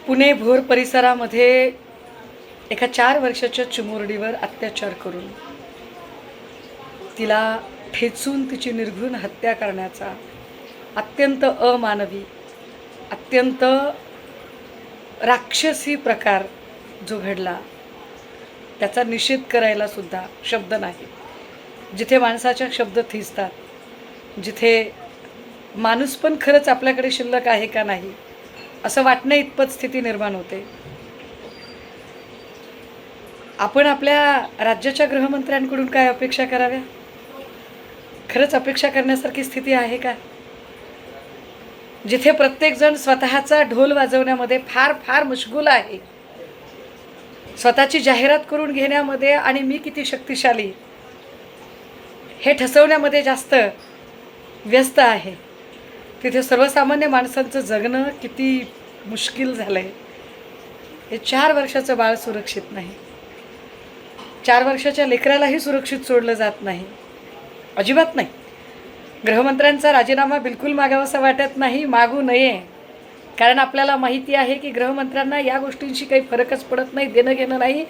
पुणे भोर परिसरामध्ये एका 4 वर्षाच्या चिमुरडीवर अत्याचार करून तिला ठेचून तिची निर्घृण हत्या करण्याचा अत्यंत अमानवी, अत्यंत राक्षसी प्रकार जो घडला, त्याचा निषेध करायला सुद्धा शब्द नाही. जिथे माणसाच्या शब्द थिजतात, जिथे माणूस पण खरंच आपल्याकडे शिल्लक आहे का नाही असं वाटणं इतपत स्थिती निर्माण होते. आपण आपल्या राज्याच्या गृहमंत्र्यांकडून काय अपेक्षा कराव्या? खरंच अपेक्षा करण्यासारखी स्थिती आहे का? जिथे प्रत्येकजण स्वतःचा ढोल वाजवण्यामध्ये फार फार मशगूल आहे, स्वतःची जाहिरात करून घेण्यामध्ये आणि मी किती शक्तिशाली हे ठसवण्यामध्ये जास्त व्यस्त आहे, तिथे सर्वसामान्य माणसांचं जगणं किती मुश्किल झालं आहे. हे 4 वर्षाचं बाळ सुरक्षित नाही, 4 वर्षाच्या लेकरालाही सुरक्षित सोडलं जात नाही, अजिबात नाही. गृहमंत्र्यांचा राजीनामा बिलकुल मागावासा वाटत नाही, मागू नये. कारण आपल्याला माहिती आहे की गृहमंत्र्यांना या गोष्टींशी काही फरकच पडत नाही, देणं घेणं नाही.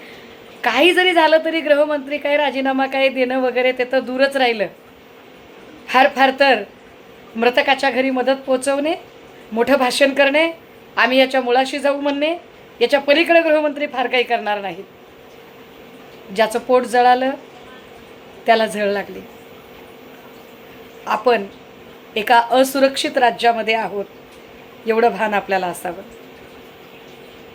काही जरी झालं तरी गृहमंत्री काय राजीनामा काय देणं वगैरे ते तर दूरच राहिलं. फार फार तर मृतकाच्या घरी मदत पोचवणे, मोठं भाषण करणे, आम्ही याच्या मुळाशी जाऊ म्हणणे, याच्या पलीकडे गृहमंत्री फार काही करणार नाहीत. ज्याचं पोट जळालं त्याला झळ लागली. आपण एका असुरक्षित राज्यामध्ये आहोत एवढं भान आपल्याला असावं.